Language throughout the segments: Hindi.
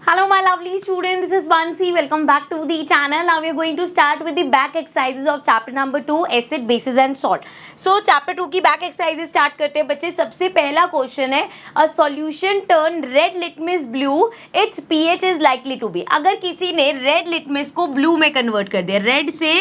Hello my lovely students, this is Vansi. Welcome back to the channel. Now we are going to start with the back exercises of chapter number 2 acid, bases and salt. So chapter 2 की back exercises start करते हैं बच्चे. सबसे पहला क्वेश्चन है a solution turn red litmus blue, its pH is likely to be. अगर किसी ने red litmus को blue में convert कर दिया, red से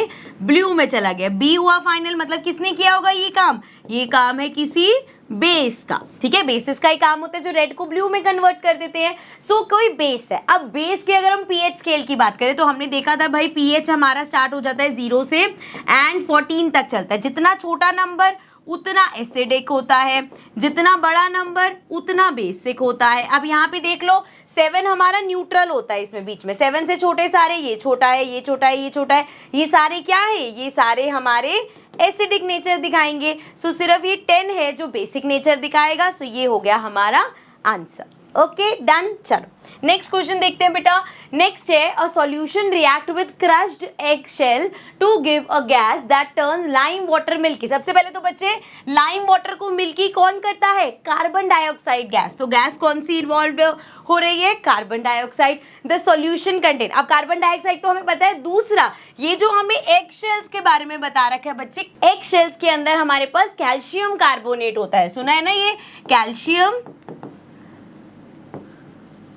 blue में चला गया, B हुआ फाइनल, मतलब किसने किया होगा ये काम? ये काम है किसी बेस का. ठीक है, बेसिस का ही काम होता है जो रेड को ब्लू में कन्वर्ट कर देते हैं. सो कोई बेस है. अब बेस की अगर हम पीएच स्केल की बात करें तो हमने देखा था भाई पीएच हमारा स्टार्ट हो जाता है 0 से एंड 14 तक चलता है. जितना छोटा नंबर उतना एसिडिक होता है, जितना बड़ा नंबर उतना बेसिक होता है. अब यहाँ पे देख लो 7 हमारा न्यूट्रल होता है इसमें बीच में. 7 से छोटे सारे, ये छोटा है, ये छोटा है, ये छोटा है, ये सारे क्या है? ये सारे हमारे एसिडिक नेचर दिखाएंगे. सो सिर्फ ये 10 है जो बेसिक नेचर दिखाएगा. सो ये हो गया हमारा आंसर. Okay done. चलो नेक्स्ट क्वेश्चन देखते हैं बेटा. नेक्स्ट है a solution react with crushed egg shell to give a gas that turn lime water milky. सबसे पहले तो बच्चे लाइम वाटर को मिल्की कौन करता है? Carbon dioxide gas. तो गैस कौन सी इन्वॉल्व हो रही है? Carbon dioxide. The solution contain, अब कार्बन डाइऑक्साइड तो हमें पता है. दूसरा ये जो हमें एग शेल्स के बारे में बता रखा है बच्चे, एग शेल्स के अंदर हमारे पास कैल्शियम कार्बोनेट होता है. सुना है ना, ये कैल्शियम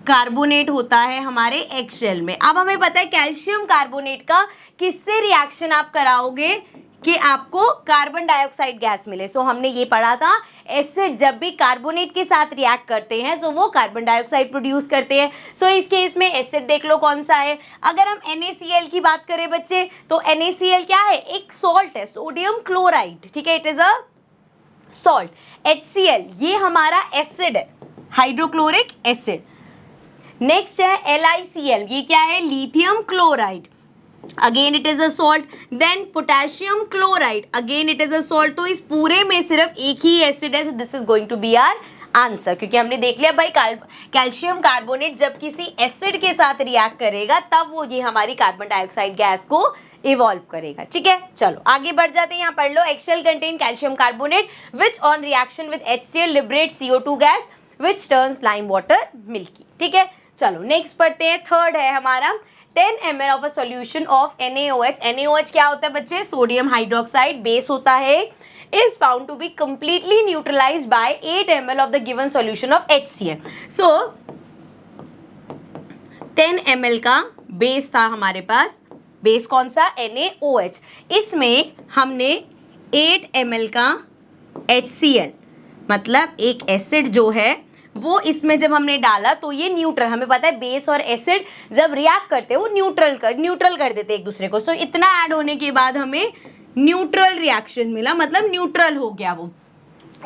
कार्बोनेट होता है हमारे एग शेल में. अब हमें पता है कैल्शियम कार्बोनेट का किससे रिएक्शन आप कराओगे कि आपको कार्बन डाइऑक्साइड गैस मिले. सो हमने ये पढ़ा था एसिड जब भी कार्बोनेट के साथ रिएक्ट करते हैं तो वो कार्बन डाइऑक्साइड प्रोड्यूस करते हैं. सो इस केस में एसिड देख लो कौन सा है. अगर हम NaCl की बात करें बच्चे तो NaCl क्या है? एक सॉल्ट है, सोडियम क्लोराइड. ठीक है, it is a salt. HCl ये हमारा एसिड है, हाइड्रोक्लोरिक एसिड. नेक्स्ट है LiCl, ये क्या है? Lithium chloride. Again it is a salt. Then potassium chloride, again it is a salt. तो इस पूरे में सिर्फ एक ही एसिड है. So this is going to be our answer, क्योंकि हमने देख लिया भाई कैल्शियम कार्बोनेट जब किसी एसिड के साथ रिएक्ट करेगा तब वो ये हमारी कार्बन डाइऑक्साइड गैस को इवॉल्व करेगा. ठीक है, चलो आगे बढ़ जाते हैं. यहाँ पढ़ लो. X will contain calcium carbonate which on reaction with HCl liberate CO2 gas which turns lime water milky. ठीक है, चलो नेक्स्ट पढ़ते हैं. थर्ड है हमारा 10 ml of a solution of NaOH. NaOH क्या होता है बच्चे? सोडियम हाइड्रोक्साइड बेस होता है. Is found to be completely neutralized by 8 ml of the given solution of HCl. So 10 ml का बेस था हमारे पास. बेस कौन सा? NaOH. इसमें हमने 8 ml का HCl, मतलब एक एसिड जो है वो इसमें जब हमने डाला तो ये न्यूट्रल, हमें पता है बेस और एसिड जब रिएक्ट करते हैं वो न्यूट्रल कर देते हैं एक दूसरे को. सो इतना ऐड होने के बाद हमें न्यूट्रल रिएक्शन मिला, मतलब न्यूट्रल हो गया वो.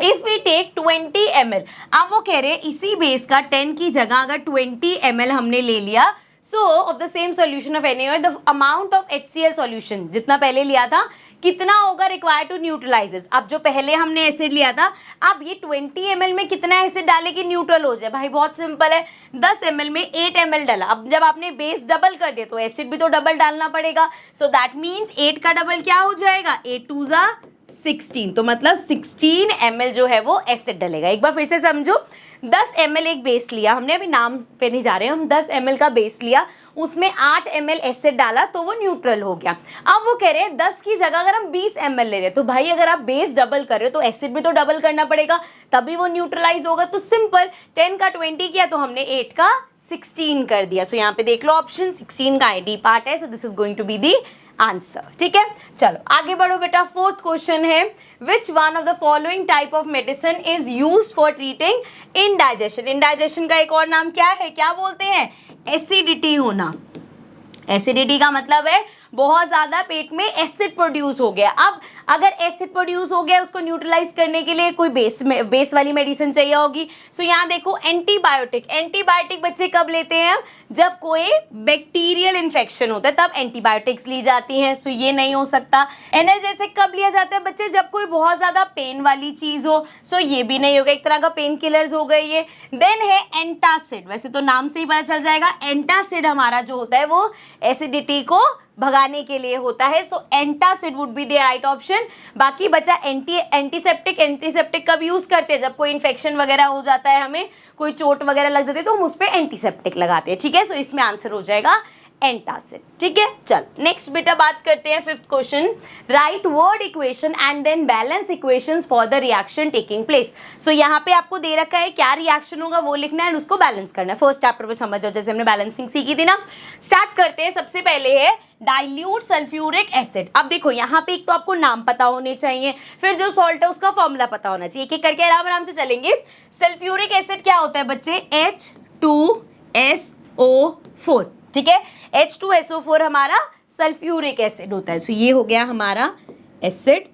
इफ वी टेक 20 ml, अब वो कह रहे हैं इसी बेस का 10 की जगह अगर 20 ml हमने ले लिया, सो of the same solution of NaOH the amount of HCl solution जितना पहले लिया था कितना होगा रिक्वायर्ड टू न्यूट्रलाइजेस. अब जो पहले हमने एसिड लिया था, अब ये 20 ml में कितना एसिड डाले कि न्यूट्रल हो जाए? भाई बहुत सिंपल है. 10 ml में 8 ml डाला. अब जब आपने बेस डबल कर दिया तो एसिड भी तो डबल डालना पड़ेगा. सो दैट मीन्स 8 का डबल क्या हो जाएगा? 8 2 जा 16. तो मतलब 16 ml जो है वो एसिड डलेगा. एक बार फिर से समझो. 10 ml एक बेस लिया हमने, अभी नाम पे नहीं जा रहे हम. 10 ml का बेस लिया, उसमें 8 ml एसिड डाला तो वो न्यूट्रल हो गया. अब वो कह रहे हैं 10 की जगह अगर हम 20 ml ले रहे हैं तो भाई अगर आप बेस डबल कर रहे हो तो एसिड भी तो डबल करना पड़ेगा तभी वो न्यूट्रलाइज होगा. तो सिंपल 10 का 20 किया तो हमने 8 का 16 कर दिया. सो यहाँ पे देख लो ऑप्शन 16 का ID पार्ट है. So this is going to be the answer. ठीक है, चलो आगे बढ़ो बेटा. फोर्थ क्वेश्चन है which one of the following type of medicine is use for treating indigestion. Indigestion का एक और नाम क्या है? क्या बोलते हैं? एसिडिटी होना. एसिडिटी का मतलब है बहुत ज्यादा पेट में एसिड प्रोड्यूस हो गया. अब अगर एसिड प्रोड्यूस हो गया उसको न्यूट्रलाइज करने के लिए कोई बेस वाली मेडिसिन चाहिए होगी. सो यहाँ देखो एंटीबायोटिक. एंटीबायोटिक बच्चे कब लेते हैं? जब कोई बैक्टीरियल इन्फेक्शन होता है तब एंटीबायोटिक्स ली जाती हैं. सो ये नहीं हो सकता. एनाल्जेसिक कब लिया जाता है बच्चे? जब कोई बहुत ज्यादा पेन वाली चीज हो. सो ये भी नहीं होगा, एक तरह का पेन किलर्स हो गई ये. देन है एंटासिड. वैसे तो नाम से ही पता चल जाएगा, एंटासिड हमारा जो होता है वो एसिडिटी को भगाने के लिए होता है, so antacid would be the right option. बाकी बचा एंटीसेप्टिक। एंटीसेप्टिक कब यूज करते हैं? जब कोई इन्फेक्शन वगैरह हो जाता है, हमें कोई चोट वगैरह लग जाती है तो हम उस पर एंटीसेप्टिक लगाते हैं, ठीक है। सो इसमें आंसर हो जाएगा एंटासिड, ठीक है। चल नेक्स्ट बेटा बात करते हैं fifth question, write word equation and then balance equations for the reaction taking place. So यहाँ पे आपको दे रखा है क्या रिएक्शन होगा वो लिखना है, उसको बैलेंस करना है। फर्स्ट चैप्टर पे समझ जाओ, जैसे हमने बैलेंसिंग सीखी थी ना। स्टार्ट करते हैं, सबसे पहले है डाइल्यूट सल्फ्यूरिक एसिड। अब देखो यहाँ पे एक तो आपको नाम पता होने चाहिए, फिर जो सॉल्ट है उसका फॉर्मूला पता होना चाहिए, एक एक करके आराम आराम से चलेंगे। सल्फ्यूरिक एसिड क्या होता है बच्चे? H2SO4, ठीक है। H2SO4 हमारा सल्फ्यूरिक एसिड होता है। सो ये हो गया हमारा एसिड,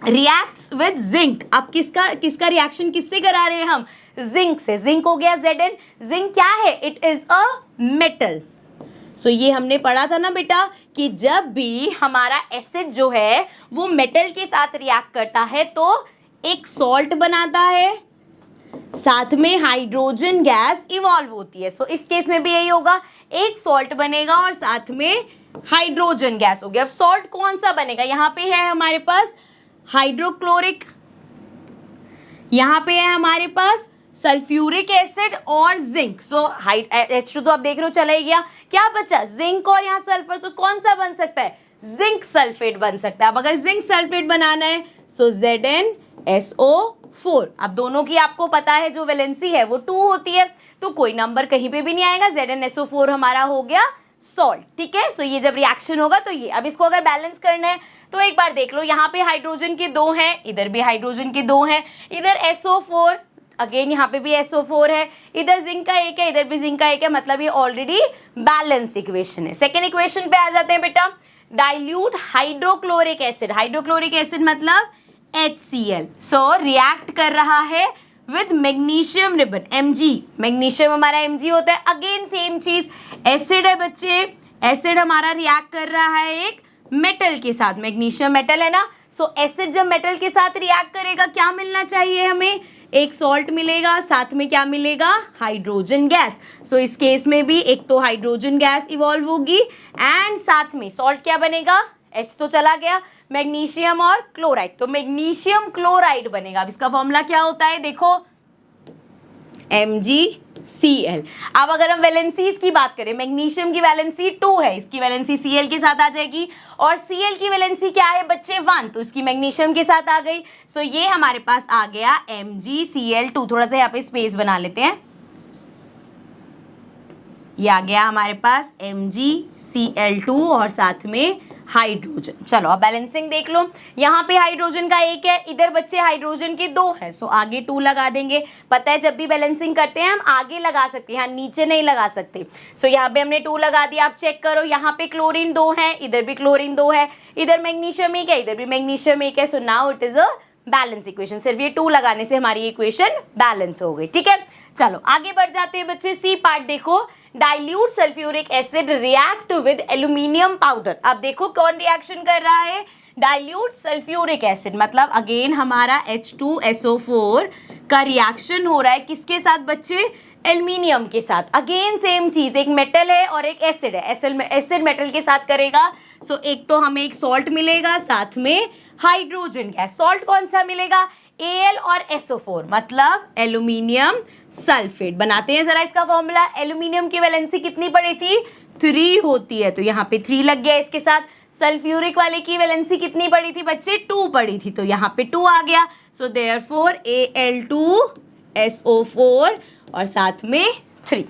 रिएक्ट्स विद जिंक। अब किसका रिएक्शन किससे करा रहे हैं हम? जिंक से। जिंक हो गया Zn। जिंक क्या है? It is a metal. So ये हमने पढ़ा था ना बेटा कि जब भी हमारा एसिड जो है वो मेटल के साथ रिएक्ट करता है तो एक सॉल्ट बनाता है, साथ में हाइड्रोजन गैस इवॉल्व होती है। सो इस केस में भी यही होगा, एक सॉल्ट बनेगा और साथ में हाइड्रोजन गैस हो गया। अब सॉल्ट कौन सा बनेगा? यहाँ पे है हमारे पास हाइड्रोक्लोरिक, यहाँ पे है हमारे पास सल्फ्यूरिक एसिड और जिंक। सो H2 तो आप देख रहे हो चला ही गया, क्या बचा? जिंक और यहाँ सल्फर। तो कौन सा बन सकता है? जिंक सल्फेट बन सकता है। अब अगर जिंक सल्फेट बनाना है सो ZnSO4। अब दोनों की आपको पता है जो वैलेंसी है वो 2 होती है, तो कोई नंबर कहीं पे भी नहीं आएगा। ZnSO4 हमारा हो गया सॉल्ट, ठीक है। सो ये जब रिएक्शन होगा तो ये। अब इसको अगर बैलेंस करना है तो एक बार देख लो, यहाँ पे हाइड्रोजन के 2 हैं, इधर भी हाइड्रोजन के 2 हैं, इधर SO4, अगेन यहाँ पे भी SO4 है, इधर जिंक का 1 है, इधर भी जिंक का 1 है, मतलब ये ऑलरेडी बैलेंस्ड इक्वेशन है। सेकेंड इक्वेशन पे आ जाते हैं बेटा, dilute hydrochloric acid. Hydrochloric acid मतलब HCl। सो रिएक्ट कर रहा है with magnesium ribbon, Mg। Magnesium हमारा Mg होता है। अगेन सेम चीज, एसिड है बच्चे, एसिड हमारा रिएक्ट कर रहा है एक मेटल के साथ, मैग्नीशियम मेटल है ना। सो एसिड जब मेटल के साथ रिएक्ट करेगा क्या मिलना चाहिए हमें? एक सॉल्ट मिलेगा, साथ में क्या मिलेगा? Hydrogen gas. सो इस केस में भी एक तो हाइड्रोजन गैस इवॉल्व होगी एंड साथ में सॉल्ट क्या बनेगा? H तो चला गया, मैग्नीशियम और क्लोराइड, तो मैग्नीशियम क्लोराइड बनेगा। अब इसका फॉर्मूला क्या होता है देखो, MgCl। अब अगर हम वैलेंसीज की बात करें, मैग्नीशियम की वैलेंसी 2 है, इसकी वैलेंसी Cl के साथ आ जाएगी, और Cl की वैलेंसी क्या है बच्चे? 1, तो इसकी मैग्नीशियम के साथ आ गई। सो ये हमारे पास आ गया MgCl2। थोड़ा सा यहाँ पे स्पेस बना लेते हैं, ये आ गया हमारे पास MgCl2 और साथ में हाइड्रोजन। चलो अब बैलेंसिंग देख लो, यहाँ पे हाइड्रोजन का 1 है, इधर बच्चे हाइड्रोजन के 2 है, सो आगे 2 लगा देंगे। पता है जब भी बैलेंसिंग करते हैं हम आगे लगा सकते हैं, नीचे नहीं लगा सकते। सो यहाँ पे हमने 2 लगा दिया। आप चेक करो, यहाँ पे क्लोरीन 2 है, इधर भी क्लोरीन 2 है, इधर मैग्नीशियम 1 है, इधर भी मैग्नीशियम 1 है। So now it is a balance equation. सिर्फ ये 2 लगाने से हमारी इक्वेशन बैलेंस हो गई, ठीक है। चलो आगे बढ़ जाते हैं बच्चे, सी पार्ट देखो, dilute sulphuric acid react with aluminium powder. अब देखो कौन रिएक्शन कर रहा है? डाइल्यूट सल्फ्यूरिक एसिड, मतलब अगेन हमारा H2SO4 का रिएक्शन हो रहा है किसके साथ बच्चे? एल्यूमिनियम के साथ। अगेन सेम चीज, एक मेटल है और एक एसिड है, एसिड मेटल के साथ करेगा। सो एक तो हमें एक सॉल्ट मिलेगा, साथ में हाइड्रोजन गैस। सॉल्ट कौन सा मिलेगा? Al और SO4, मतलब एल्यूमिनियम सल्फेट। बनाते हैं जरा इसका फॉर्मूला। एल्यूमिनियम की वैलेंसी कितनी पड़ी थी? 3 होती है, तो यहाँ पे 3 लग गया इसके साथ। सल्फ्यूरिक वाले की वैलेंसी कितनी पड़ी थी बच्चे? 2 पड़ी थी, तो यहाँ पे 2 आ गया। सो देयरफॉर Al2SO4 और साथ में 3,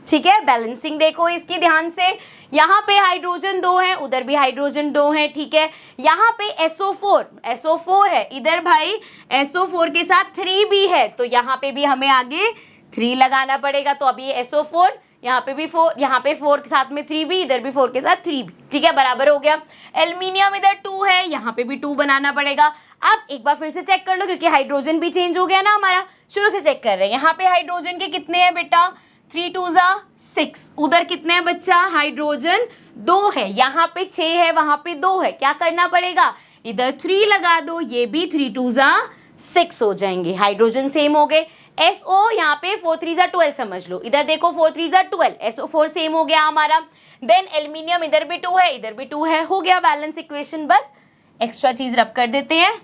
ठीक है। बैलेंसिंग देखो इसकी ध्यान से, यहाँ पे हाइड्रोजन 2 है, उधर भी हाइड्रोजन 2 है, ठीक है। यहाँ पे SO4 है, इधर भाई SO4 के साथ 3 भी है, तो यहाँ पे भी हमें आगे 3 लगाना पड़ेगा। तो अभी SO4, यहाँ पे भी 4, यहाँ पे 4 के साथ में 3 भी, इधर भी 4 के साथ 3 भी, ठीक है, बराबर हो गया। एल्यूमिनियम इधर 2 है, यहाँ पे भी 2 बनाना पड़ेगा। अब एक बार फिर से चेक कर लो, क्योंकि हाइड्रोजन भी चेंज हो गया ना हमारा, शुरू से चेक कर रहे हैं। यहाँ पे हाइड्रोजन के कितने हैं बेटा? 3 2 6। उधर कितने हैं बच्चा? हाइड्रोजन 2 है, यहाँ पे 6 है, वहां पे 2 है। क्या करना पड़ेगा? इधर 3 लगा दो, ये भी 3 2 6 हो जाएंगे। हाइड्रोजन सेम हो गए। SO यहाँ पे 4 3 12 समझ लो, इधर देखो 4 3 12, SO4 सेम हो गया हमारा। देन एल्यूमिनियम इधर भी 2 है, इधर भी 2 है, हो गया बैलेंस इक्वेशन। बस एक्स्ट्रा चीज रब कर देते हैं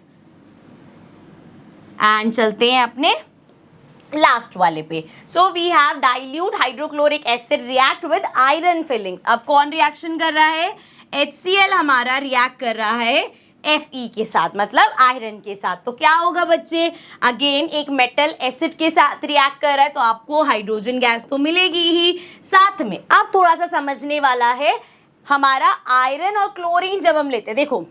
एंड चलते हैं अपने लास्ट वाले पे। So we have dilute hydrochloric acid react with iron filing. अब कौन रिएक्शन कर रहा है? HCl हमारा रिएक्ट कर रहा है Fe के साथ, मतलब आयरन के साथ। तो क्या होगा बच्चे? अगेन एक मेटल एसिड के साथ रिएक्ट कर रहा है तो आपको हाइड्रोजन गैस तो मिलेगी ही साथ में। अब थोड़ा सा समझने वाला है, हमारा आयरन और क्लोरीन जब हम लेते हैं, देखो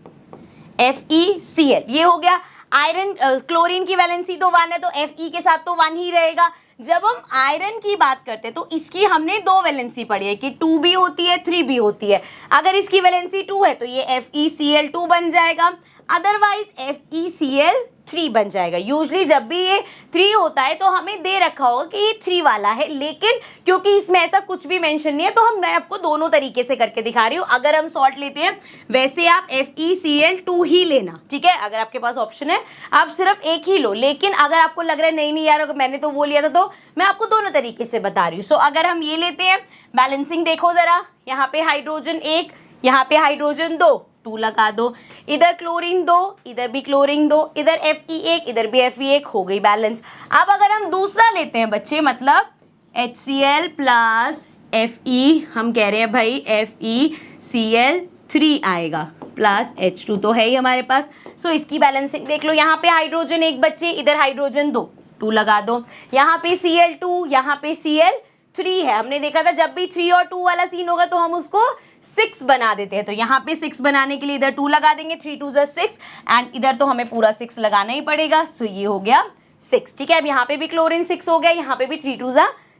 FeCl ये हो गया। आयरन क्लोरीन की वैलेंसी तो 1 है तो Fe के साथ तो 1 ही रहेगा। जब हम आयरन की बात करते हैं तो इसकी हमने 2 वैलेंसी पढ़ी है कि 2 भी होती है 3 भी होती है। अगर इसकी वैलेंसी 2 है तो ये FeCl2 बन जाएगा, अदरवाइज FeCl3 बन जाएगा। यूजली जब भी ये 3 होता है तो हमें दे रखा होगा कि ये 3 वाला है, लेकिन क्योंकि इसमें ऐसा कुछ भी मेंशन नहीं है तो मैं आपको दोनों तरीके से करके दिखा रही हूँ। अगर हम सॉल्ट लेते हैं वैसे आप FeCl2 ही लेना, ठीक है। अगर आपके पास ऑप्शन है आप सिर्फ एक ही लो, लेकिन अगर आपको लग रहा है नहीं नहीं यार मैंने तो वो लिया था, तो मैं आपको दोनों तरीके से बता रही हूँ। सो अगर हम ये लेते हैं, बैलेंसिंग देखो जरा, यहाँ पे हाइड्रोजन 1, यहाँ पे हाइड्रोजन 2, 2 लगा दो, इधर क्लोरीन 2, इधर भी क्लोरीन 2, इधर Fe1, इधर भी Fe1, हो गई बैलेंस। अब अगर हम दूसरा लेते हैं बच्चे, मतलब HCl प्लस Fe, हम कह रहे हैं भाई FeCl3 आएगा प्लस H2 तो है ही हमारे पास। सो इसकी बैलेंसिंग देख लो, यहाँ पे हाइड्रोजन 1 बच्चे, इधर हाइड्रोजन 2, 2 लगा दो, यहाँ पे Cl2, यहाँ पे Cl3 है। हमने देखा था जब भी 3 और 2 वाला सीन होगा तो हम उसको 6 बना देते हैं, तो यहाँ पे 6 बनाने के लिए इधर 2 लगा देंगे, 3 2 6 एंड इधर तो हमें पूरा 6 लगाना ही पड़ेगा। सो ये हो गया 6, ठीक है। अब यहाँ पे भी क्लोरीन 6 हो गया, यहाँ पे भी 3 2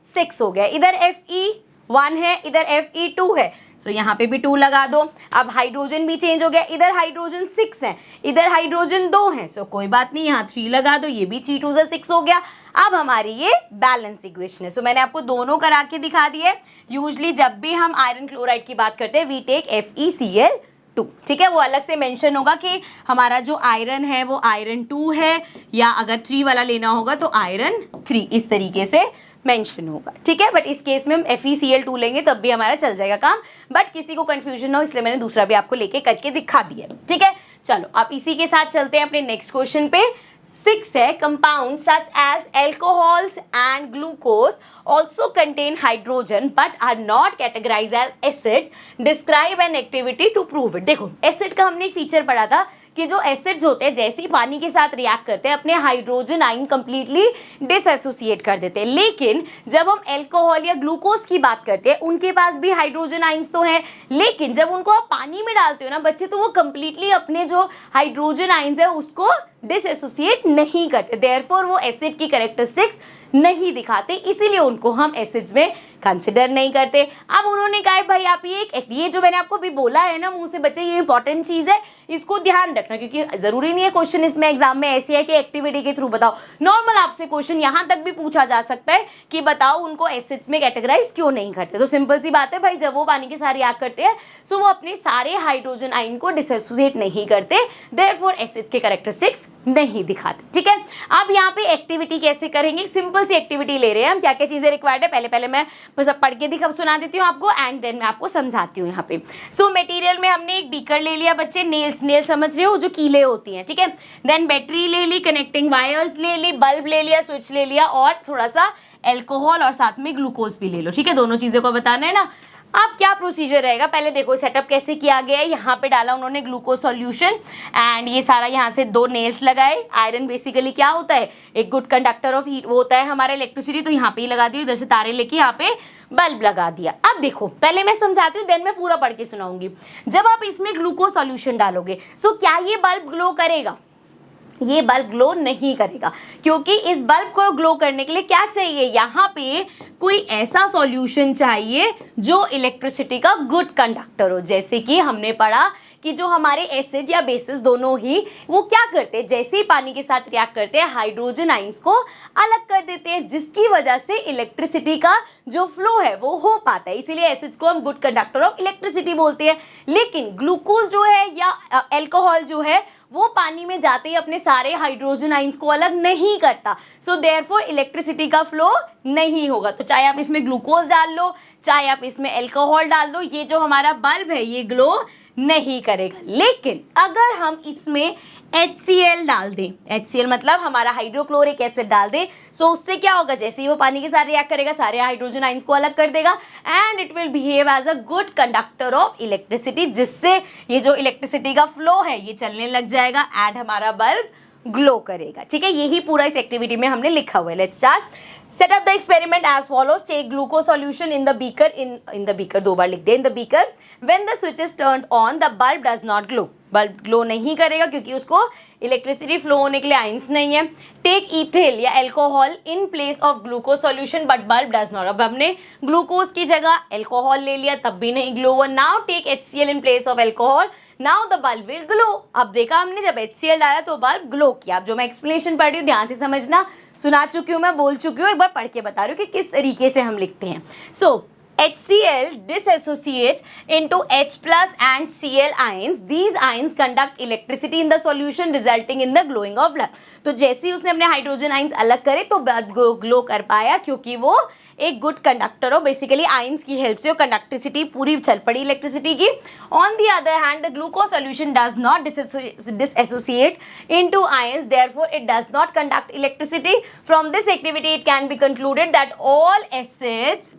6 हो गया, इधर Fe1 है, इधर Fe2 है, सो यहाँ पे भी 2 लगा दो। अब हाइड्रोजन भी चेंज हो गया, इधर हाइड्रोजन 6 है, इधर हाइड्रोजन 2 है, सो कोई बात नहीं, यहाँ 3 लगा दो, ये भी 3 2 6 हो गया। अब हमारी ये बैलेंस इक्वेशन है। सो मैंने आपको दोनों करा के दिखा दिए। यूजली जब भी हम आयरन क्लोराइड की बात करते हैं वी टेक FeCl2, ठीक है। वो अलग से मेंशन होगा कि हमारा जो आयरन है वो आयरन 2 है, या अगर 3 वाला लेना होगा तो आयरन 3, इस तरीके से मेंशन होगा, ठीक है। बट इस केस में हम FeCl2 लेंगे तब भी हमारा चल जाएगा काम, बट किसी को कंफ्यूजन हो इसलिए मैंने दूसरा भी आपको लेके करके दिखा दिया, ठीक है। चलो अब इसी के साथ चलते हैं अपने नेक्स्ट क्वेश्चन पे। 6 है, compound such as alcohols and glucose also contain hydrogen but are not categorized as acids, describe an activity to prove it। देखो एसिड का हमने एक फीचर पढ़ा था कि जो एसिड्स होते हैं जैसे ही पानी के साथ रिएक्ट करते हैं अपने हाइड्रोजन आइन कंप्लीटली डिसएसोसिएट कर देते हैं, लेकिन जब हम एल्कोहल या ग्लूकोज की बात करते हैं उनके पास भी हाइड्रोजन आइंस तो हैं, लेकिन जब उनको आप पानी में डालते हो ना बच्चे तो वो कंप्लीटली अपने जो हाइड्रोजन आइंस है उसको डिसएसोसिएट नहीं करते, देयरफॉर वो एसिड की कैरेक्टरिस्टिक्स नहीं दिखाते, इसीलिए उनको हम एसिड्स में कंसिडर नहीं करते। अब उन्होंने कहा भाई आप ये जो मैंने आपको भी बोला है ना मुंह से बच्चे, ये इंपॉर्टेंट चीज है, इसको ध्यान रखना, क्योंकि जरूरी नहीं है क्वेश्चन इसमें एग्जाम में ऐसी है कि एक्टिविटी के थ्रू बताओ। नॉर्मल आपसे क्वेश्चन यहाँ तक भी पूछा जा सकता है कि बताओ उनको एसिड्स में कैटेगराइज क्यों नहीं करते। तो सिंपल सी बात है भाई, जब वो पानी के साथ रिएक्ट करते हैं सो वो अपने सारे हाइड्रोजन आइन को डिसोसिएट नहीं करते, देयरफॉर एसिड्स के कैरेक्टरिस्टिक्स नहीं दिखाते, ठीक है। अब यहाँ पे एक्टिविटी कैसे करेंगे, सिंपल सी एक्टिविटी ले रहे हैं हम। क्या क्या चीजें रिक्वायर्ड है पहले मैं बस अब पढ़ के दिखा सुना देती हूँ आपको एंड देन मैं आपको समझाती हूँ यहाँ पे। सो मटेरियल में हमने एक बीकर ले लिया बच्चे, नेल समझ रहे हो जो कीले होती हैं, ठीक है। देन बैटरी ले ली, कनेक्टिंग वायर्स ले ली, बल्ब ले लिया, स्विच ले लिया और थोड़ा सा एल्कोहल और साथ में ग्लूकोज भी ले लो, ठीक है। दोनों चीजों को बताना है ना। अब क्या प्रोसीजर रहेगा, पहले देखो सेटअप कैसे किया गया है। यहाँ पे डाला उन्होंने ग्लूकोज सॉल्यूशन एंड ये सारा यहाँ से 2 नेल्स लगाए। आयरन बेसिकली क्या होता है, एक गुड कंडक्टर ऑफ हीट, वो होता है हमारा इलेक्ट्रिसिटी, तो यहाँ पे ही लगा दिया, इधर से तारे लेके यहाँ पे बल्ब लगा दिया। अब देखो पहले मैं समझाती हूँ देन मैं पूरा पढ़ के सुनाऊंगी। जब आप इसमें ग्लूकोज सॉल्यूशन डालोगे सो क्या ये बल्ब ग्लो करेगा, ये बल्ब ग्लो नहीं करेगा, क्योंकि इस बल्ब को ग्लो करने के लिए क्या चाहिए, यहाँ पे कोई ऐसा सॉल्यूशन चाहिए जो इलेक्ट्रिसिटी का गुड कंडक्टर हो। जैसे कि हमने पढ़ा कि जो हमारे एसिड या बेसिस दोनों ही वो क्या करते हैं, जैसे ही पानी के साथ रिएक्ट करते हैं हाइड्रोजन आइंस को अलग कर देते हैं, जिसकी वजह से इलेक्ट्रिसिटी का जो फ्लो है वो हो पाता है, इसीलिए एसिड्स को हम गुड कंडक्टर ऑफ इलेक्ट्रिसिटी बोलते हैं। लेकिन ग्लूकोज जो है या अल्कोहल जो है वो पानी में जाते ही अपने सारे हाइड्रोजन आइंस को अलग नहीं करता, सो देयरफॉर इलेक्ट्रिसिटी का फ्लो नहीं होगा। तो चाहे आप इसमें ग्लूकोज डाल लो, चाहे आप इसमें अल्कोहल डाल दो, ये जो हमारा बल्ब है ये ग्लो नहीं करेगा। लेकिन अगर हम इसमें HCl डाल दें, HCl मतलब हमारा हाइड्रोक्लोरिक एसिड डाल दें, सो उससे क्या होगा, जैसे ही वो पानी के साथ रिएक्ट करेगा सारे हाइड्रोजन आइंस को अलग कर देगा and it will behave as a good conductor of electricity, जिससे ये जो इलेक्ट्रिसिटी का फ्लो है ये चलने लग जाएगा एंड हमारा बल्ब ग्लो करेगा। ठीक है, यही पूरा इस एक्टिविटी में हमने लिखा हुआ है। Let's start. Set up the experiment as follows. Take glucose solution in the beaker. In the beaker, 2 बार लिख दे। In the beaker, when the switch is turned on, the bulb does not glow. Bulb glow नहीं करेगा क्योंकि उसको इलेक्ट्रिसिटी फ्लो होने के लिए आइंस नहीं है। टेक इथेल या alcohol in place of glucose solution but bulb does not. अब हमने ग्लूकोज की जगह अल्कोहल ले लिया तब भी नहीं ग्लो हुआ। Now take HCl in place of alcohol, now the bulb will glow. अब देखा हमने जब HCl डाला तो बल्ब ग्लो किया। अब जो मैं एक्सप्लेनेशन पढ़ रही हूँ ध्यान से समझना, सुना चुकी हूँ मैं, बोल चुकी हूँ, एक बार पढ़ के बता रही हूँ कि किस तरीके से हम लिखते हैं। सो HCl disassociates into H plus and Cl ions. These ions conduct electricity in the solution resulting in the glowing of bulb. तो जैसे ही उसने अपने हाइड्रोजन आइंस अलग करे तो बल्ब ग्लो कर पाया क्योंकि वो एक गुड कंडक्टर हो। बेसिकली आइंस की हेल्प से वो कंडक्टिविटी पूरी चल पड़ी इलेक्ट्रिसिटी की। On the other hand the glucose solution does not disassociate into ions, therefore it does not conduct electricity. From this activity it can be concluded that all acids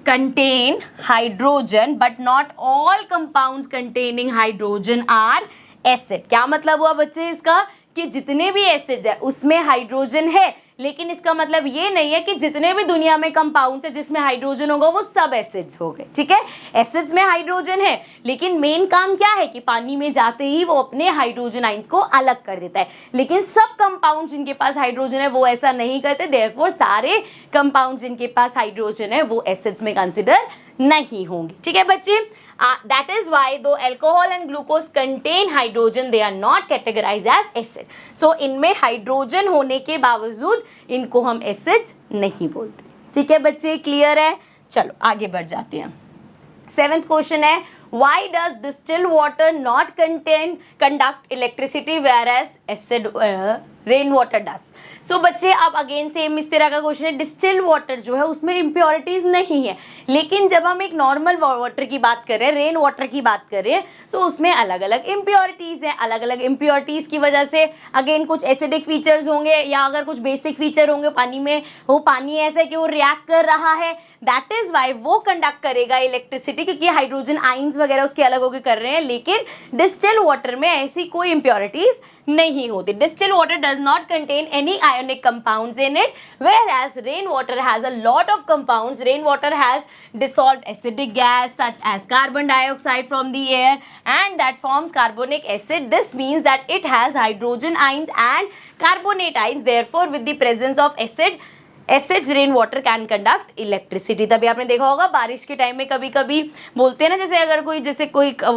contain hydrogen but not all compounds containing hydrogen are acid. क्या मतलब हुआ बच्चे इसका, कि जितने भी एसिड्स है उसमें हाइड्रोजन है, लेकिन इसका मतलब ये नहीं है कि जितने भी दुनिया में कंपाउंड्स है जिसमें हाइड्रोजन होगा वो सब एसिड्स हो गए। ठीक है, एसिड्स में हाइड्रोजन है लेकिन मेन काम क्या है कि पानी में जाते ही वो अपने हाइड्रोजन आइंस को अलग कर देता है, लेकिन सब कंपाउंड्स जिनके पास हाइड्रोजन है वो ऐसा नहीं करते। देयरफॉर सारे कंपाउंड्स जिनके पास हाइड्रोजन है वो एसिड्स में कंसिडर नहीं होंगे। ठीक है बच्चे, that is why though alcohol and glucose contain hydrogen they are not categorized as acid. So इनमें हाइड्रोजन होने के बावजूद इनको हम एसिड्स नहीं बोलते। ठीक है बच्चे, क्लियर है? चलो आगे बढ़ जाते हैं। 7th क्वेश्चन है, why does distilled water not conduct electricity whereas acid rain water does. So बच्चे अब अगेन सेम इस तरह का क्वेश्चन है। डिस्टिल्ड वाटर जो है उसमें इम्प्योरिटीज नहीं है, लेकिन जब हम एक नॉर्मल वाटर की बात करें, रेन वाटर की बात करें, सो उसमें अलग अलग इम्प्योरिटीज हैं। अलग अलग इम्प्योरिटीज की वजह से अगेन कुछ एसिडिक फीचर्स होंगे या अगर कुछ बेसिक फीचर होंगे पानी में, वो पानी ऐसा है कि वो रिएक्ट कर रहा है, दैट इज वाई वो कंडक्ट करेगा इलेक्ट्रिसिटी, क्योंकि हाइड्रोजन आइंस वगैरह उसके अलग होकर कर रहे हैं। लेकिन डिस्टिल्ड वाटर में ऐसी कोई इम्प्योरिटीज नहीं होती। Distilled water does not contain any ionic compounds in it, whereas rainwater has a lot of compounds. Rainwater has dissolved acidic gas such as carbon dioxide from the air and that forms carbonic acid. This means that it has hydrogen ions and carbonate ions. Therefore with the presence of acids rain water can conduct electricity. तभी आपने देखा होगा बारिश के टाइम में कभी कभी बोलते हैं ना, जैसे अगर कोई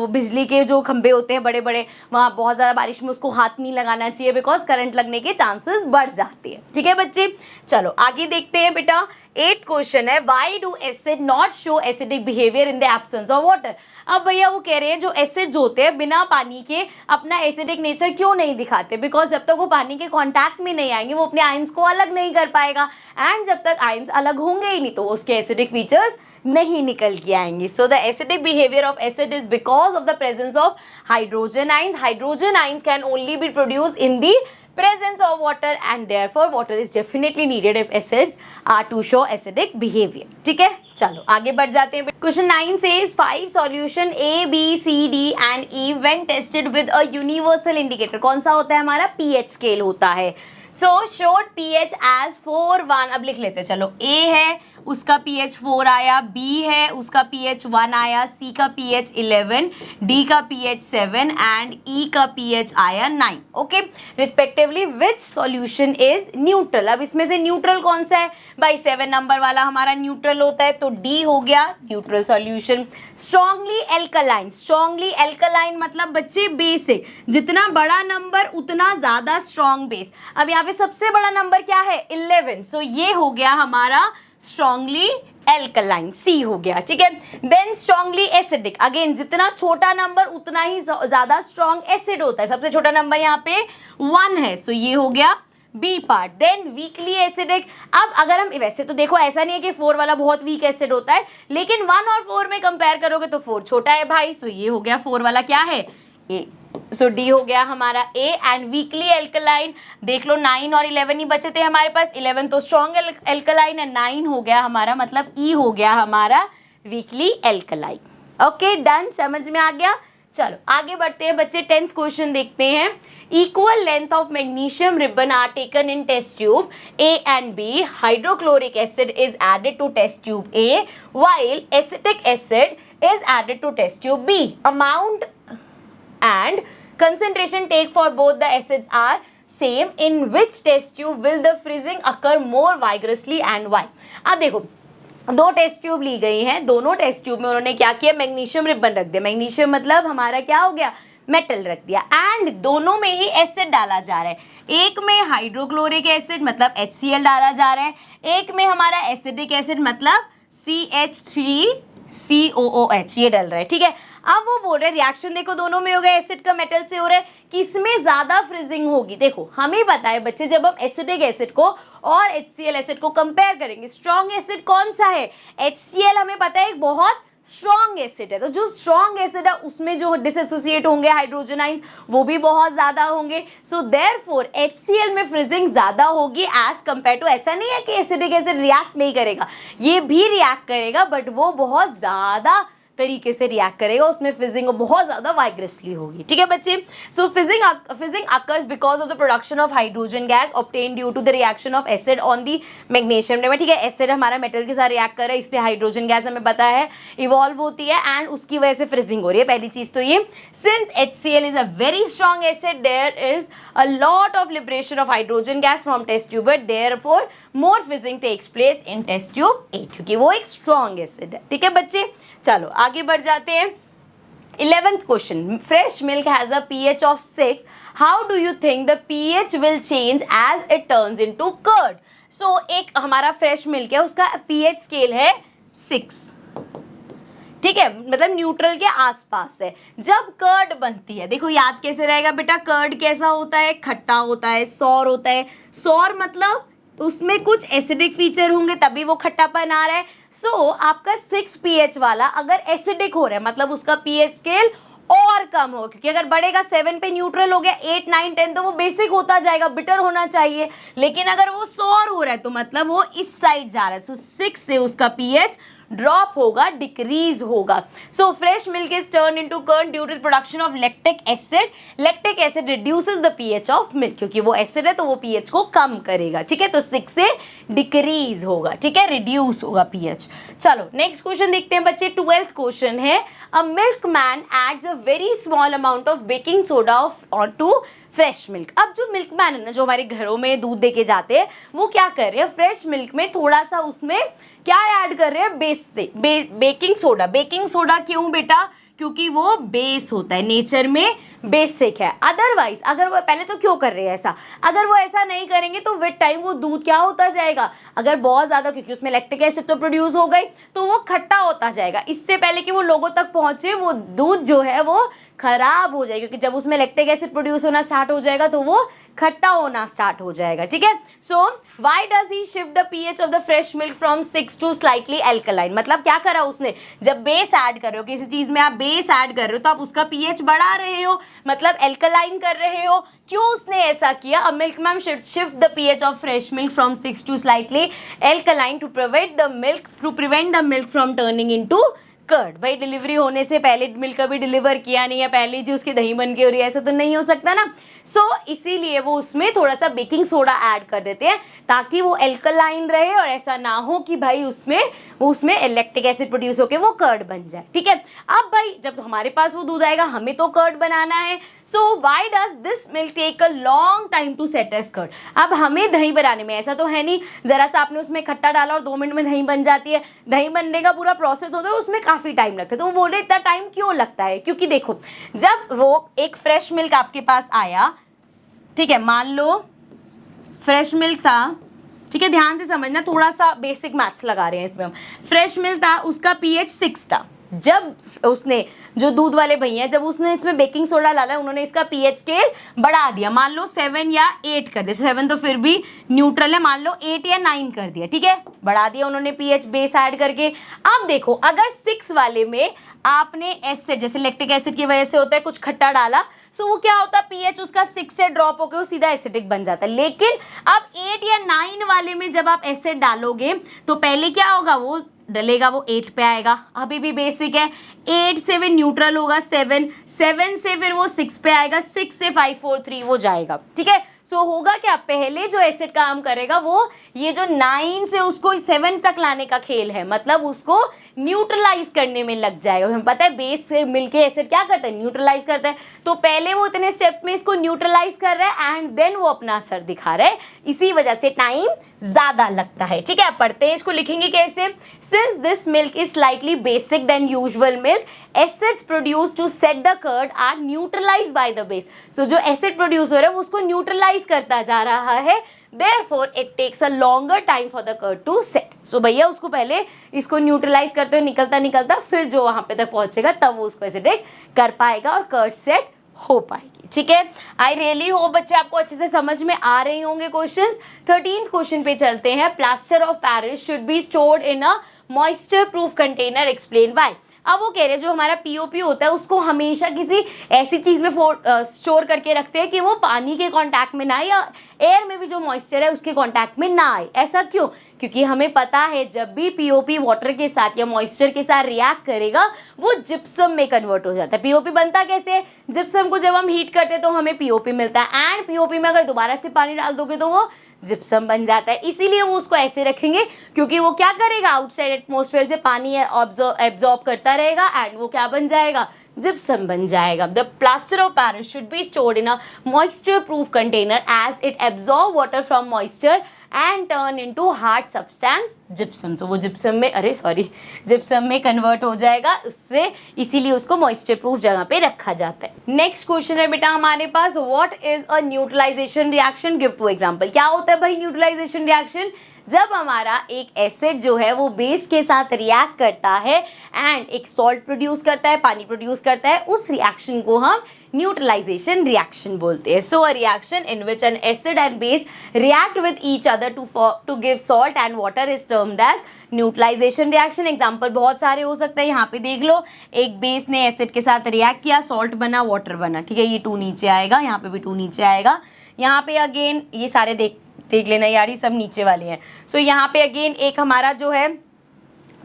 बिजली के जो खंभे होते हैं बड़े बड़े, वहाँ बहुत ज़्यादा बारिश में उसको हाथ नहीं लगाना चाहिए बिकॉज करंट लगने के चांसेस बढ़ जाते हैं। ठीक है बच्चे, चलो आगे देखते हैं बेटा। 8th क्वेश्चन है, why do acid not show acidic behaviour in the absence of water. अब भैया वो कह रहे हैं जो एसिड्स होते हैं बिना पानी के अपना एसिडिक नेचर क्यों नहीं दिखाते, बिकॉज जब तक वो पानी के कांटेक्ट में नहीं आएंगे वो अपने आयंस को अलग नहीं कर पाएगा, एंड जब तक आयंस अलग होंगे ही नहीं तो उसके एसिडिक फीचर्स नहीं निकल के आएंगे। So the acidic behaviour of acid is because of the presence of hydrogen ions. Hydrogen ions can only B produce in the presence of water and therefore water is definitely needed if acids are to show acidic behavior. ठीक है, चलो आगे बढ़ जाते हैं। Question 9 says 5 solution A, B, C, D and E when tested with a universal indicator. कौन सा होता है हमारा? pH स्केल होता है। So showed pH as 4:1। अब लिख लेते हैं, चलो A है उसका pH 4 आया, B है उसका pH 1 आया, C का pH 11, D का pH 7 एंड E का pH आया 9। Okay, respectively which solution is neutral. अब इसमें से न्यूट्रल कौन सा है भाई? 7 नंबर वाला हमारा न्यूट्रल होता है, तो D हो गया neutral solution. Strongly alkaline. Strongly alkaline मतलब बच्चे बेसिक, जितना बड़ा नंबर उतना ज्यादा स्ट्रॉन्ग बेस। अब यहाँ पे सबसे बड़ा नंबर क्या है? 11, सो ये हो गया हमारा स्ट्रॉन्गली एल्कलाइन, सी हो गया, ठीक है। देन स्ट्रांगली एसिडिक, अगेन जितना छोटा नंबर उतना ही ज्यादा स्ट्रॉन्ग एसिड होता है, सबसे छोटा नंबर यहाँ पे 1 है, सो ये हो गया B part. Then weakly acidic, अब अगर हम वैसे तो देखो ऐसा नहीं है कि 4 वाला बहुत वीक एसिड होता है, लेकिन 1 और 4 में कंपेयर करोगे तो 4 छोटा है भाई, सो ये हो गया 4 वाला क्या है ए, सो डी हो गया हमारा ए। एंड वीकली एल्कलाइन, देख लो 9 और 11 ही बचे थे हमारे पास, 11 तो स्ट्रॉन्ग एल्कलाइन है, 9 हो गया हमारा, मतलब ई हो गया हमारा वीकली एल्कलाइन। ओके डन, समझ में आ गया। चलो आगे बढ़ते हैं बच्चे, 10th क्वेश्चन देखते हैं। Equal length of magnesium ribbon are taken in test tube A and B, hydrochloric acid is added to test tube A while acetic acid is added to test tube B, amount and concentration take for both the acids are same, in which test tube will the freezing occur more vigorously and why। अब देखो दो टेस्ट ट्यूब ली गई हैं, दोनों टेस्ट ट्यूब में उन्होंने क्या किया, मैग्नीशियम रिबन रख दिया, मैग्नीशियम मतलब हमारा क्या हो गया, मेटल रख दिया, एंड दोनों में ही एसिड डाला जा रहा है, एक में हाइड्रोक्लोरिक एसिड मतलब HCl डाला जा रहा है, एक में हमारा एसिडिक एसिड मतलब CH3COOH ये डल रहा है, ठीक है। अब वो बोल रहे हैं रिएक्शन देखो दोनों में हो गया, एसिड का मेटल से हो रहा है, किसमें ज्यादा फ्रीजिंग होगी। देखो हमें पता है बच्चे, जब हम एसिडिक एसिड को और HCl एसिड को कंपेयर करेंगे, स्ट्रॉन्ग एसिड कौन सा है, HCl हमें पता है एक बहुत स्ट्रॉन्ग एसिड है, तो जो स्ट्रॉन्ग एसिड है उसमें जो डिसएसोसिएट होंगे हाइड्रोजन आइंस वो भी बहुत ज्यादा होंगे, सो देयरफॉर HCl में फ्रीजिंग ज्यादा होगी एज कंपेयर टू, ऐसा नहीं है कि एसिडिक एसिड रिएक्ट नहीं करेगा, ये भी रिएक्ट करेगा बट वो बहुत ज्यादा तरीके से रिएक्ट करेगा, उसमें फिजिंग बहुत ज्यादा वाइग्रसली होगी, ठीक है बच्चे। So fizzing occurs because of the production of hydrogen gas obtain due to the reaction of acid on the magnesium में, ठीक है। एसिड हमारा मेटल के साथ रिएक्ट कर रहा है, इसलिए हाइड्रोजन गैस हमें पता है इवॉल्व होती है एंड उसकी वजह से फ्रीजिंग हो रही है, पहली चीज तो ये। Since HCl is a very strong acid, there is a lot of liberation of hydrogen gas from test tube, but therefore more fizzing takes place in test tube A, क्योंकि वो एक strong acid है, ठीक है बच्चे। चलो आगे बढ़ जाते हैं। 11th question, fresh milk has a pH of 6, how do you think the pH will change as it turns into curd? So एक हमारा fresh milk है, उसका pH scale है 6, ठीक है, मतलब न्यूट्रल के आसपास है। जब कर्ड बनती है, देखो याद कैसे रहेगा बेटा, कर्ड कैसा होता है, खट्टा होता है, सौर होता है, सौर मतलब उसमें कुछ एसिडिक फीचर होंगे तभी वो खट्टापन आ रहा है। सो आपका 6 pH वाला अगर एसिडिक हो रहा है मतलब उसका pH स्केल और कम हो, क्योंकि अगर बढ़ेगा 7 पे न्यूट्रल हो गया, 8 9 10 तो वो बेसिक होता जाएगा, बिटर होना चाहिए, लेकिन अगर वो सौर हो रहा है तो मतलब वो इस साइड जा रहा है, सो 6 से उसका pH ड्रॉप होगा, डिक्रीज होगा। So fresh milk is turn into curd due to production of lactic acid, lactic acid reduces the pH of milk, क्योंकि वो एसिड है तो वो पीएच को कम करेगा, ठीक है, तो 6 से डिक्रीज होगा, ठीक है, रिड्यूस होगा पीएच। चलो नेक्स्ट क्वेश्चन देखते हैं बच्चे, 12th क्वेश्चन है, a milk man adds a very small amount of baking soda to fresh milk. अब जो मिल्क मैन है ना, जो हमारे घरों में दूध दे के जाते हैं, वो क्या कर रहे हैं, फ्रेश मिल्क में थोड़ा सा उसमें क्या ऐड कर रहे हैं, बेस से बेकिंग सोडा। बेकिंग सोडा क्यों बेटा, क्योंकि वो बेस होता है, नेचर में बेसिक है। अदरवाइज अगर वो पहले तो क्यों कर रहे हैं ऐसा, अगर वो ऐसा नहीं करेंगे तो विद टाइम वो दूध क्या होता जाएगा, अगर बहुत ज्यादा, क्योंकि उसमें लैक्टिक एसिड तो प्रोड्यूस हो गई, तो वो खट्टा होता जाएगा। इससे पहले कि वो लोगों तक पहुंचे वो दूध जो है वो खराब हो जाएगा, क्योंकि जब उसमें लैक्टिक एसिड प्रोड्यूस होना स्टार्ट हो जाएगा तो वो खट्टा होना स्टार्ट हो जाएगा, ठीक है। So why does he shift the pH of the fresh milk from 6 to slightly alkaline, मतलब क्या करा उसने, जब बेस ऐड कर रहे हो किसी चीज में, आप बेस ऐड कर रहे हो तो आप उसका पीएच बढ़ा रहे हो, मतलब एल्कलाइन कर रहे हो। क्यों उसने ऐसा किया, a milkman shift the pH of fresh milk from 6 to slightly alkaline to prevent the milk from turning into curd. भाई डिलीवरी होने से पहले मिल्क कभी डिलीवर किया नहीं है, पहले जी उसकी दही बन के हो रही है, ऐसा तो नहीं हो सकता ना। सो इसीलिए वो उसमें थोड़ा सा बेकिंग सोडा ऐड कर देते हैं ताकि वो एल्कलाइन रहे और ऐसा ना हो कि भाई उसमें लैक्टिक एसिड प्रोड्यूस होकर वो कर्ड बन जाए, ठीक है। अब भाई जब हमारे पास वो दूध आएगा हमें तो कर्ड बनाना है, so why does this milk take a long time to set as curd. अब हमें दही बनाने में ऐसा तो है नहीं, जरा सा आपने उसमें खट्टा डाला और 2 मिनट में दही बन जाती है, दही बनने का पूरा प्रोसेस होता है, उसमें काफी टाइम लगता है। तो वो बोल रहे इतना टाइम क्यों लगता है, क्योंकि देखो जब वो एक फ्रेश मिल्क आपके पास आया, ठीक है, मान लो फ्रेश मिल्क था ठीक है, ध्यान से समझना, थोड़ा सा बेसिक मैथ्स लगा रहे हैं इसमें हम। फ्रेश मिल्क था, उसका पीएच 6 था। जब उसने, जो दूध वाले भैया, जब उसने इसमें बेकिंग सोडा डाला, उन्होंने इसका पीएच स्केल बढ़ा दिया, मान लो 7 या 8 कर दिया, 7 तो फिर भी न्यूट्रल है, मान लो 8 या 9 कर दिया, ठीक है, बढ़ा दिया उन्होंने पीएच बेस ऐड करके। अब देखो, अगर 6 वाले में आपने एसिड, जैसे लैक्टिक एसिड की वजह से होता है, कुछ खट्टा डाला, सो वो क्या होता है, पीएच उसका 6 से ड्रॉप होकर वो सीधा एसिडिक बन जाता है। लेकिन अब 8 या 9 वाले में जब आप एसिड डालोगे तो पहले क्या होगा, वो डलेगा, वो 8 पे आएगा, अभी भी बेसिक है, 8 से फिर न्यूट्रल होगा 7 से फिर वो 6 पे आएगा, 6 से 5 4 3 वो जाएगा, ठीक है। सो होगा क्या, पहले जो एसिड काम करेगा वो ये जो 9 से उसको 7 तक लाने का खेल है, मतलब उसको न्यूट्रलाइज करने में लग जाएगा। हमें पता है बेस से मिलके एसिड क्या करता है, न्यूट्रलाइज करता है, तो पहले वो इतने स्टेप में इसको न्यूट्रलाइज कर रहा है एंड देन वो अपना असर दिखा रहा है, इसी वजह से टाइम ज्यादा लगता है, ठीक है। आप पढ़ते हैं, इसको लिखेंगे कैसे, since this milk is slightly basic than usual milk, acids produce to set the curd are neutralise by the base. So जो एसिड प्रोड्यूस हो रहा है वो उसको न्यूट्रलाइज करता जा रहा है, therefore it takes a longer time for the curd to set। so भैया उसको पहले इसको न्यूट्रलाइज करते हुए निकलता निकलता फिर जो वहां पे तक पहुंचेगा तब वो उसको एसिडिक कर पाएगा और कर्ड सेट हो पाएगी, ठीक है। आई रियली होप बच्चे आपको अच्छे से समझ में आ रहे होंगे क्वेश्चंस। 13th क्वेश्चन पे चलते हैं। Plaster of Paris should be stored in a moisture proof container, explain why. अब वो कह रहे हैं जो हमारा पीओपी होता है उसको हमेशा किसी ऐसी चीज में स्टोर करके रखते हैं कि वो पानी के कांटेक्ट में ना आए या एयर में भी जो मॉइस्चर है उसके कांटेक्ट में ना आए। ऐसा क्यों, क्योंकि हमें पता है जब भी पीओपी वाटर के साथ या मॉइस्चर के साथ रिएक्ट करेगा वो जिप्सम में कन्वर्ट हो जाता है। पीओपी बनता कैसे है, जिप्सम को जब हम हीट करते हैं तो हमें पीओपी मिलता है एंड पीओपी में अगर दोबारा से पानी डाल दोगे तो वो जिप्सम बन जाता है। इसीलिए वो उसको ऐसे रखेंगे क्योंकि वो क्या करेगा, आउटसाइड एटमॉस्फेयर से पानी एब्जॉर्ब करता रहेगा एंड वो क्या बन जाएगा, जिप्सम बन जाएगा। The plaster of Paris should be stored in a moisture proof container as it absorb water from moisture and turn into hard substance gypsum. तो वो जिप्सम में कन्वर्ट हो जाएगा उससे, इसीलिए उसको मॉइस्चर प्रूफ जगह पे रखा जाता है। नेक्स्ट क्वेश्चन है बेटा हमारे पास, what is a neutralisation reaction, give 2 example. क्या होता है भाई न्यूट्रलाइजेशन रिएक्शन, जब हमारा एक एसिड जो है वो बेस के साथ रिएक्ट करता है एंड एक सॉल्ट प्रोड्यूस करता है, पानी प्रोड्यूस करता है, उस रिएक्शन को हम न्यूट्रलाइजेशन रिएक्शन बोलते हैं। So a reaction in which an acid and base react with each other to give salt and water is termed as neutralisation reaction. Example बहुत सारे हो सकते हैं, यहाँ पे देख लो, एक बेस ने एसिड के साथ रिएक्ट किया, सॉल्ट बना, वाटर बना, ठीक है, ये 2 नीचे आएगा, यहाँ पे भी 2 नीचे आएगा, यहाँ पे अगेन ये सारे देख लेना यार, ये सब नीचे वाले हैं। सो यहाँ पे अगेन एक हमारा जो है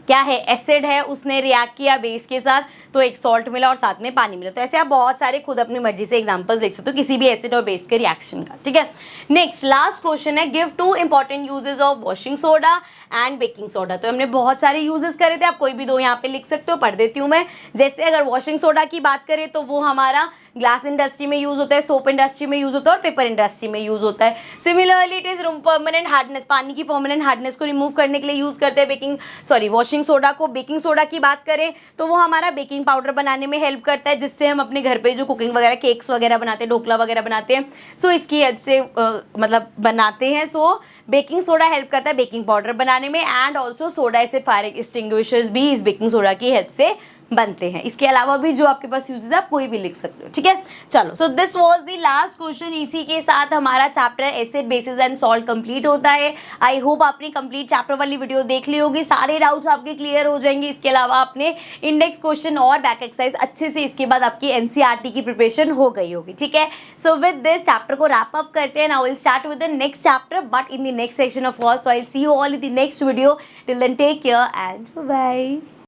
क्या है, एसिड है, उसने रिएक्ट किया बेस के साथ तो एक सॉल्ट मिला और साथ में पानी मिला। तो ऐसे आप बहुत सारे खुद अपनी मर्जी से एग्जांपल्स देख सकते हो किसी भी एसिड और बेस के रिएक्शन का, ठीक है। नेक्स्ट लास्ट क्वेश्चन है, give 2 important uses of washing soda and baking soda. तो हमने बहुत सारे यूजेस करे थे, आप कोई भी 2 यहाँ पे लिख सकते हो, पढ़ देती हूँ मैं। जैसे अगर वॉशिंग सोडा की बात करें तो वो हमारा ग्लास इंडस्ट्री में यूज होता है, सोप इंडस्ट्री में यूज होता है और पेपर इंडस्ट्री में यूज होता है। Similarly it is permanent hardness, पानी की परमानेंट हार्डनेस को रिमूव करने के लिए यूज करते हैं वॉशिंग सोडा को। बेकिंग सोडा की बात करें तो वो हमारा बेकिंग पाउडर बनाने में हेल्प करता है, जिससे हम अपने घर पे जो कुकिंग वगैरह, केक्स वगैरह बनाते हैं, ढोकला वगैरह बनाते हैं, सो इसकी हेल्प से मतलब बनाते हैं। सो बेकिंग सोडा हेल्प करता है बेकिंग पाउडर बनाने में एंड ऑल्सो सोडा ऐसे फायर एक्सटिंग्विशर्स भी इस बेकिंग सोडा की हेल्प से बनते हैं। इसके अलावा भी जो आपके पास यूजेस है आप कोई भी लिख सकते हो, ठीक है। चलो, so this was the last question. इसी के साथ हमारा chapter acid basis and salt complete होता है। आई होप आपने कंप्लीट चैप्टर वाली वीडियो देख ली होगी, सारे डाउट्स आपके क्लियर हो जाएंगे। इसके अलावा आपने इंडेक्स क्वेश्चन और बैक एक्सरसाइज अच्छे से, इसके बाद आपकी एनसीईआरटी की प्रिपरेशन हो गई होगी, ठीक है। सो विद दिस चैप्टर को रैप अप करते हैं। Now will start with the next chapter but in the next section of course. So I will see you all in the next video. Till then take care and bye.